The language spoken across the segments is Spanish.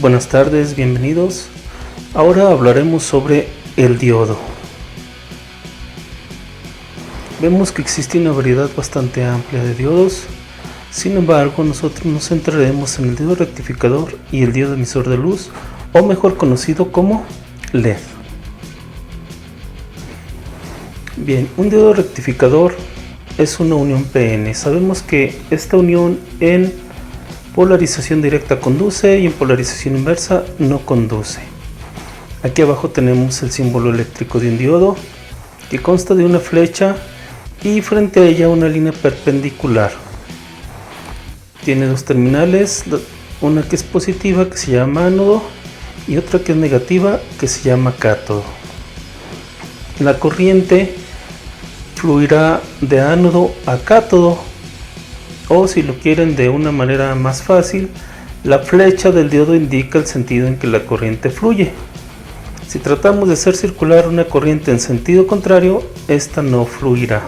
Buenas tardes, bienvenidos. Ahora hablaremos sobre el diodo. Vemos que existe una variedad bastante amplia de diodos. Sin embargo, nosotros nos centraremos en el diodo rectificador y el diodo emisor de luz, o mejor conocido como LED. Bien, un diodo rectificador es una unión PN. Sabemos que esta unión en polarización directa conduce y en polarización inversa no conduce. Aquí abajo tenemos el símbolo eléctrico de un diodo que consta de una flecha y frente a ella una línea perpendicular. Tiene dos terminales, una que es positiva que se llama ánodo y otra que es negativa que se llama cátodo. La corriente fluirá de ánodo a cátodo, o si lo quieren de una manera más fácil, la flecha del diodo indica el sentido en que la corriente fluye. Si tratamos de hacer circular una corriente en sentido contrario, esta no fluirá.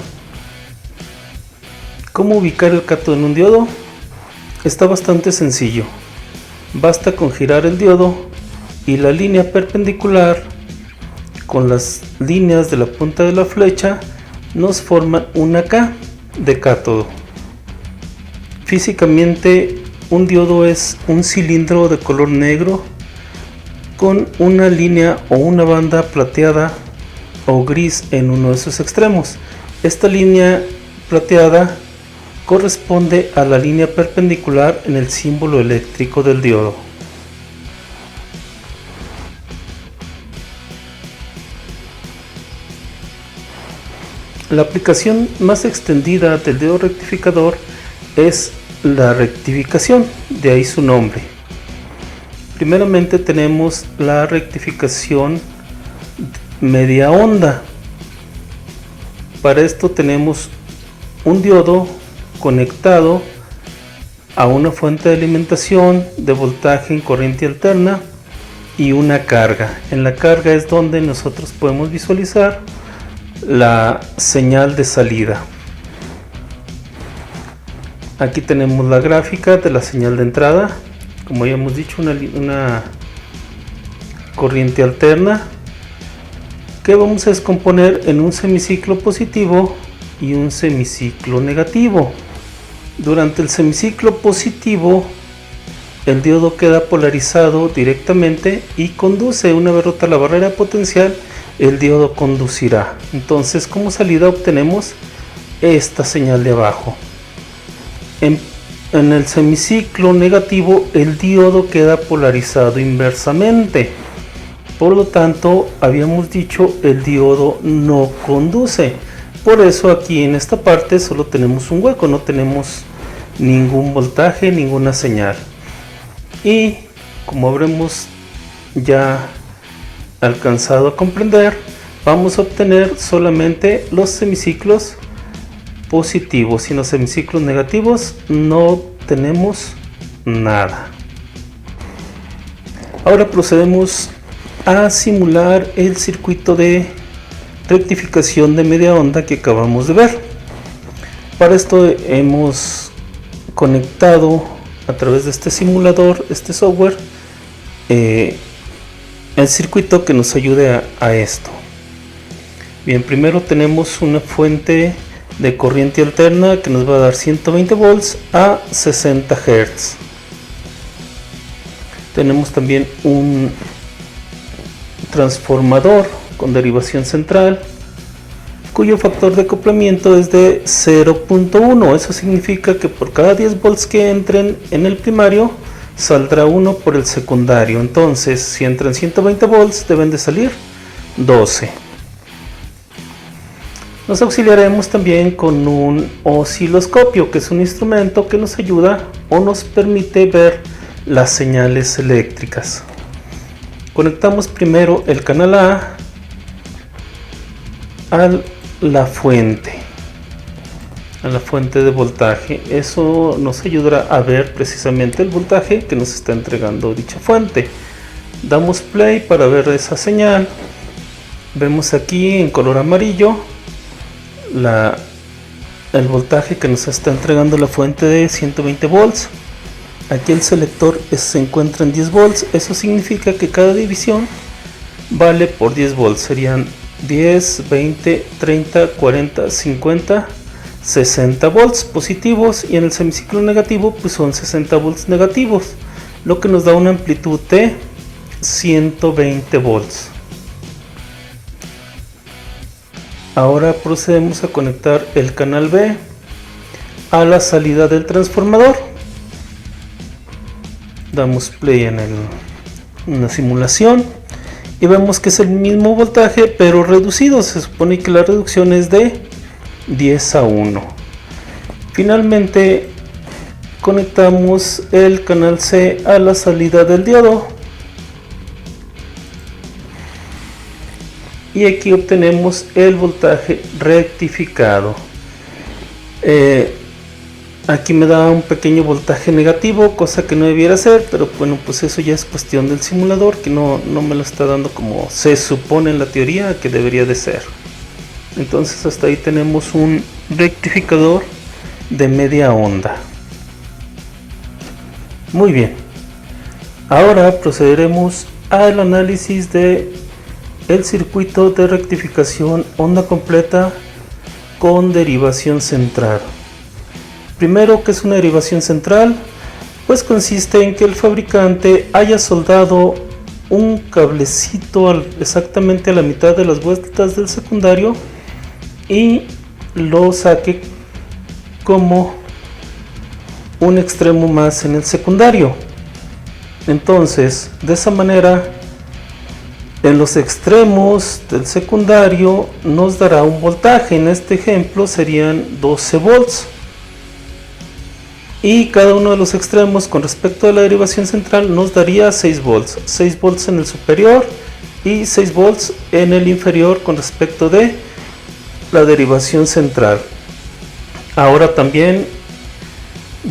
¿Cómo ubicar el cátodo en un diodo? Está bastante sencillo. Basta con girar el diodo y la línea perpendicular con las líneas de la punta de la flecha nos forman una K de cátodo. Físicamente, un diodo es un cilindro de color negro con una línea o una banda plateada o gris en uno de sus extremos. Esta línea plateada corresponde a la línea perpendicular en el símbolo eléctrico del diodo. La aplicación más extendida del diodo rectificador es la rectificación, de ahí su nombre. Primeramente tenemos la rectificación media onda. Para esto tenemos un diodo conectado a una fuente de alimentación de voltaje en corriente alterna y una carga. En la carga es donde nosotros podemos visualizar la señal de salida. Aquí tenemos la gráfica de la señal de entrada. Como ya hemos dicho, una corriente alterna que vamos a descomponer en un semiciclo positivo y un semiciclo negativo. Durante el semiciclo positivo, el diodo queda polarizado directamente y conduce. Una vez rota la barrera potencial, el diodo conducirá. Entonces, como salida obtenemos esta señal de abajo. En el semiciclo negativo, el diodo queda polarizado inversamente. Por lo tanto, habíamos dicho, el diodo no conduce. Por eso aquí en esta parte solo tenemos un hueco, no tenemos ningún voltaje, ninguna señal. Y como habremos ya alcanzado a comprender, vamos a obtener solamente los semiciclos positivos, y en los semiciclos negativos no tenemos nada. Ahora procedemos a simular el circuito de rectificación de media onda que acabamos de ver. Para esto hemos conectado a través de este simulador, este software, el circuito que nos ayude a esto. Bien, primero tenemos una fuente de corriente alterna que nos va a dar 120 volts a 60 Hz. Tenemos también un transformador con derivación central cuyo factor de acoplamiento es de 0.1. Eso significa que por cada 10 volts que entren en el primario saldrá 1 por el secundario. Entonces, si entran 120 volts, deben de salir 12. Nos auxiliaremos también con un osciloscopio, que es un instrumento que nos ayuda o nos permite ver las señales eléctricas. Conectamos primero el canal A a la fuente de voltaje. Eso nos ayudará a ver precisamente el voltaje que nos está entregando dicha fuente. Damos play para ver esa señal. Vemos aquí en color amarillo el voltaje que nos está entregando la fuente de 120 volts. Aquí el selector se encuentra en 10 volts. Eso significa que cada división vale por 10 volts. Serían 10, 20, 30, 40, 50, 60 volts positivos, y en el semiciclo negativo pues son 60 volts negativos, lo que nos da una amplitud de 120 volts. Ahora procedemos a conectar el canal B a la salida del transformador. Damos play en la simulación y vemos que es el mismo voltaje pero reducido. Se supone que la reducción es de 10:1. Finalmente conectamos el canal C a la salida del diodo y aquí obtenemos el voltaje rectificado. Aquí me da un pequeño voltaje negativo, cosa que no debiera ser, pero bueno, pues eso ya es cuestión del simulador, que no me lo está dando como se supone en la teoría que debería de ser. Entonces hasta ahí tenemos un rectificador de media onda. Muy bien, ahora procederemos al análisis de el circuito de rectificación onda completa con derivación central. Primero, ¿qué es una derivación central? Pues consiste en que el fabricante haya soldado un cablecito exactamente a la mitad de las vueltas del secundario y lo saque como un extremo más en el secundario. Entonces, de esa manera, en los extremos del secundario nos dará un voltaje. En este ejemplo serían 12 volts. Y cada uno de los extremos con respecto a la derivación central nos daría 6 volts. 6 volts en el superior y 6 volts en el inferior con respecto de la derivación central. Ahora también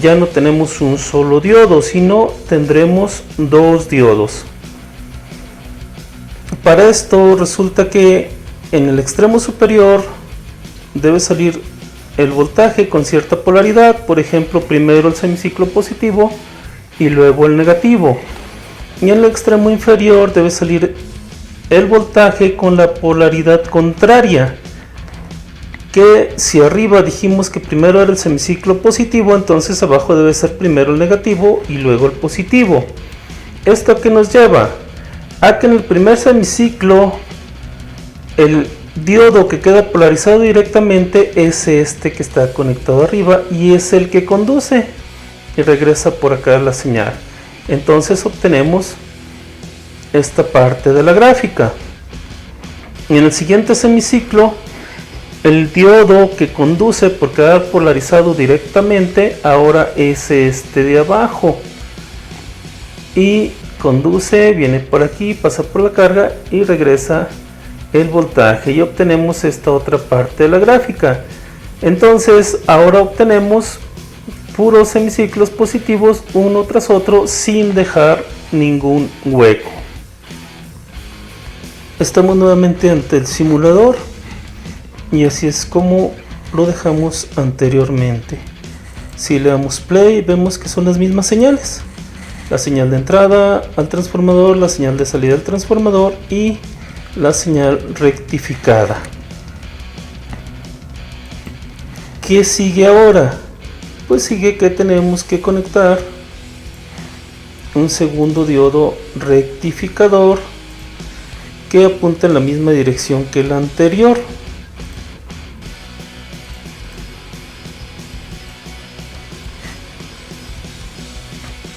ya no tenemos un solo diodo, sino tendremos dos diodos. Para esto resulta que en el extremo superior debe salir el voltaje con cierta polaridad, por ejemplo primero el semiciclo positivo y luego el negativo, y en el extremo inferior debe salir el voltaje con la polaridad contraria, que si arriba dijimos que primero era el semiciclo positivo, entonces abajo debe ser primero el negativo y luego el positivo. ¿Esto a qué nos lleva? A que en el primer semiciclo el diodo que queda polarizado directamente es este que está conectado arriba y es el que conduce y regresa por acá la señal. Entonces obtenemos esta parte de la gráfica. Y en el siguiente semiciclo el diodo que conduce por quedar polarizado directamente ahora es este de abajo y conduce, viene por aquí, pasa por la carga y regresa el voltaje y obtenemos esta otra parte de la gráfica. Entonces ahora obtenemos puros semiciclos positivos uno tras otro sin dejar ningún hueco. Estamos nuevamente ante el simulador y así es como lo dejamos anteriormente. Si le damos play vemos que son las mismas señales: la señal de entrada al transformador, la señal de salida del transformador y la señal rectificada. ¿Qué sigue ahora? Pues sigue que tenemos que conectar un segundo diodo rectificador que apunta en la misma dirección que el anterior.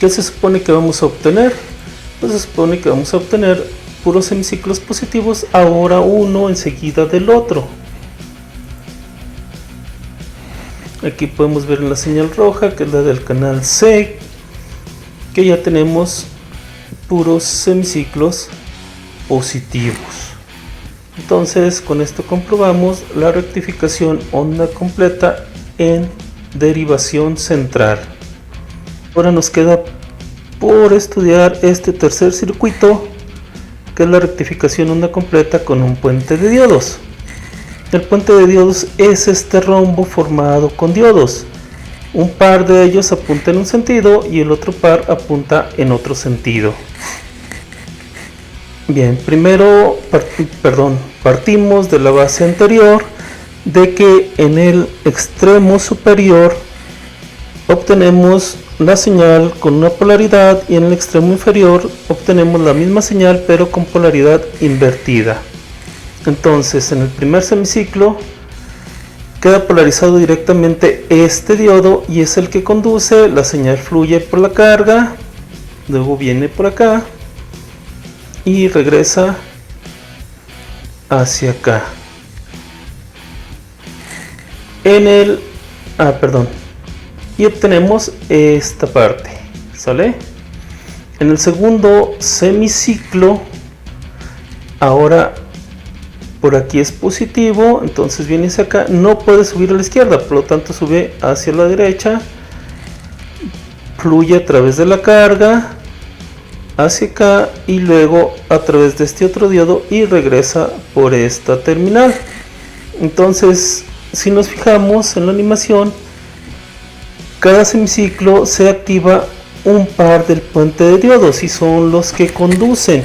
¿Qué se supone que vamos a obtener? Pues se supone que vamos a obtener puros semiciclos positivos, ahora uno enseguida del otro. Aquí podemos ver en la señal roja, que es la del canal C, que ya tenemos puros semiciclos positivos. Entonces con esto comprobamos la rectificación onda completa en derivación central. Ahora nos queda por estudiar este tercer circuito, que es la rectificación onda completa con un puente de diodos. El puente de diodos es este rombo formado con diodos. Un par de ellos apunta en un sentido y el otro par apunta en otro sentido. Bien, primero partimos de la base anterior de que en el extremo superior obtenemos la señal con una polaridad y en el extremo inferior obtenemos la misma señal pero con polaridad invertida. Entonces en el primer semiciclo queda polarizado directamente este diodo y es el que conduce, la señal fluye por la carga, luego viene por acá y regresa hacia acá. Y obtenemos esta parte, ¿sale? En el segundo semiciclo, ahora por aquí es positivo, entonces viene hacia acá, no puede subir a la izquierda, por lo tanto sube hacia la derecha, fluye a través de la carga hacia acá y luego a través de este otro diodo y regresa por esta terminal. Entonces, si nos fijamos en la animación, cada semiciclo se activa un par del puente de diodos y son los que conducen.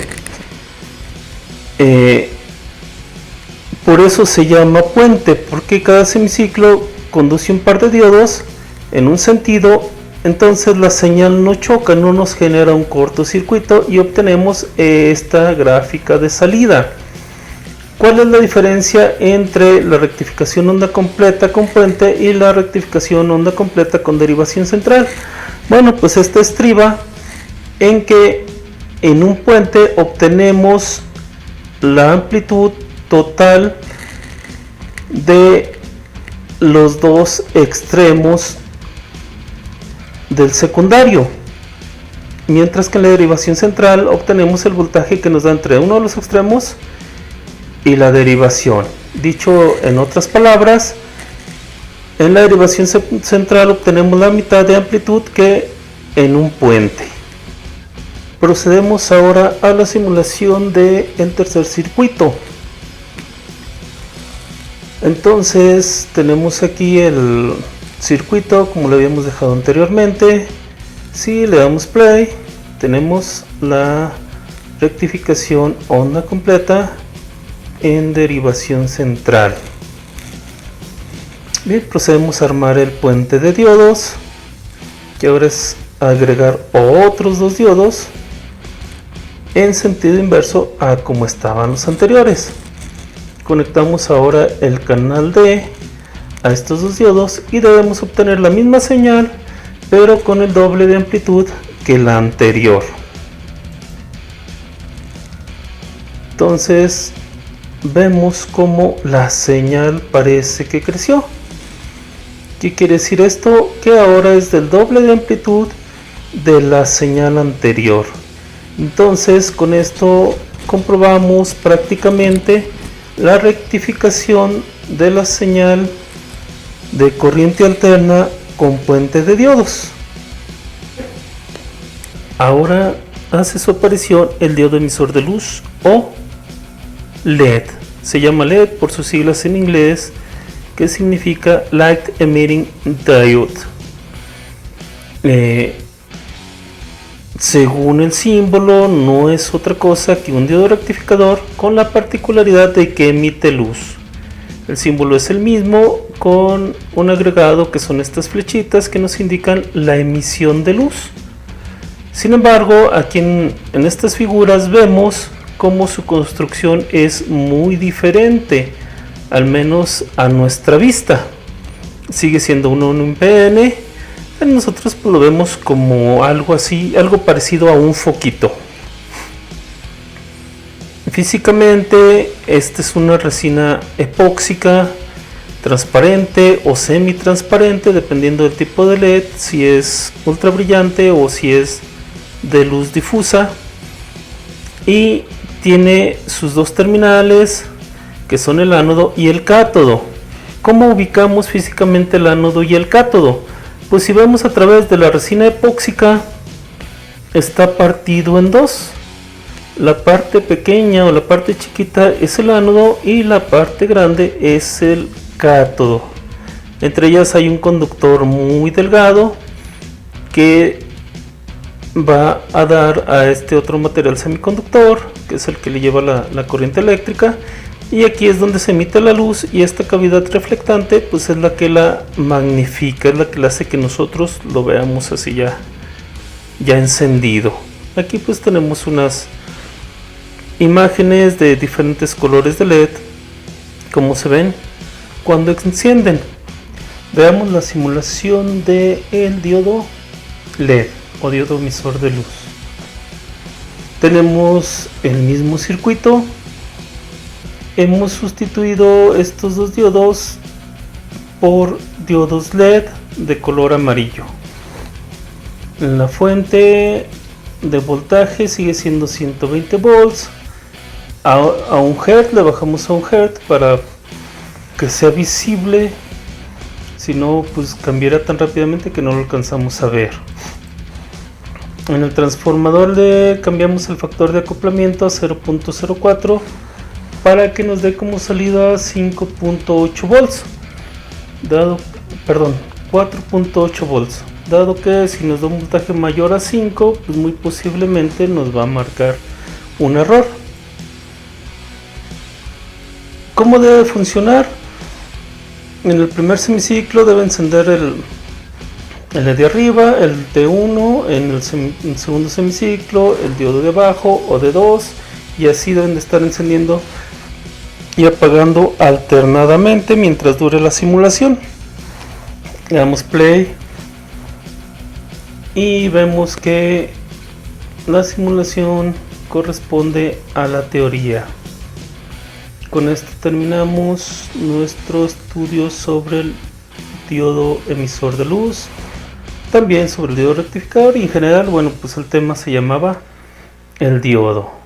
Por eso se llama puente, porque cada semiciclo conduce un par de diodos en un sentido, entonces la señal no choca, no nos genera un cortocircuito y obtenemos esta gráfica de salida. ¿Cuál es la diferencia entre la rectificación onda completa con puente y la rectificación onda completa con derivación central? Bueno, pues esta estriba en que en un puente obtenemos la amplitud total de los dos extremos del secundario, mientras que en la derivación central obtenemos el voltaje que nos da entre uno de los extremos y la derivación. Dicho en otras palabras, en la derivación central obtenemos la mitad de amplitud que en un puente. Procedemos ahora a la simulación del tercer circuito. Entonces tenemos aquí el circuito como lo habíamos dejado anteriormente. Si le damos play, tenemos la rectificación onda completa en derivación central. Bien, procedemos a armar el puente de diodos, que ahora es agregar otros dos diodos en sentido inverso a como estaban los anteriores. Conectamos ahora el canal D a estos dos diodos y debemos obtener la misma señal pero con el doble de amplitud que la anterior. Entonces vemos como la señal parece que creció. ¿Qué quiere decir esto? Que ahora es del doble de amplitud de la señal anterior. Entonces con esto comprobamos prácticamente la rectificación de la señal de corriente alterna con puente de diodos. Ahora hace su aparición el diodo emisor de luz o LED. Se llama LED por sus siglas en inglés, que significa Light Emitting Diode. Según el símbolo, no es otra cosa que un diodo rectificador con la particularidad de que emite luz. El símbolo es el mismo con un agregado que son estas flechitas que nos indican la emisión de luz. Sin embargo, aquí en estas figuras vemos cómo su construcción es muy diferente, al menos a nuestra vista. Sigue siendo un UNPN. Nosotros lo vemos como algo así, algo parecido a un foquito. Físicamente, esta es una resina epóxica transparente o semitransparente, dependiendo del tipo de LED, si es ultra brillante o si es de luz difusa, y tiene sus dos terminales que son el ánodo y el cátodo. ¿Cómo ubicamos físicamente el ánodo y el cátodo? Pues si vemos a través de la resina epóxica, está partido en dos. La parte pequeña o la parte chiquita es el ánodo y la parte grande es el cátodo. Entre ellas hay un conductor muy delgado que va a dar a este otro material semiconductor, que es el que le lleva la corriente eléctrica, y aquí es donde se emite la luz, y esta cavidad reflectante pues es la que la magnifica, es la que le hace que nosotros lo veamos así ya encendido. Aquí pues tenemos unas imágenes de diferentes colores de LED, como se ven cuando encienden. Veamos la simulación del diodo LED o diodo emisor de luz. Tenemos el mismo circuito. Hemos sustituido estos dos diodos por diodos LED de color amarillo. La fuente de voltaje sigue siendo 120 volts. A 1 Hz le bajamos a 1 Hz para que sea visible, si no pues cambiará tan rápidamente que no lo alcanzamos a ver. En el transformador le cambiamos el factor de acoplamiento a 0.04 para que nos dé como salida 5.8 volts, 4.8 volts, dado que si nos da un voltaje mayor a 5 pues muy posiblemente nos va a marcar un error. ¿Cómo debe funcionar? En el primer semiciclo debe encender el de arriba, el D1, en el segundo semiciclo el diodo de abajo o D2, y así deben de estar encendiendo y apagando alternadamente mientras dure la simulación. Le damos play y vemos que la simulación corresponde a la teoría. Con esto terminamos nuestro estudio sobre el diodo emisor de luz, también sobre el diodo rectificador, y en general, bueno, pues el tema se llamaba el diodo.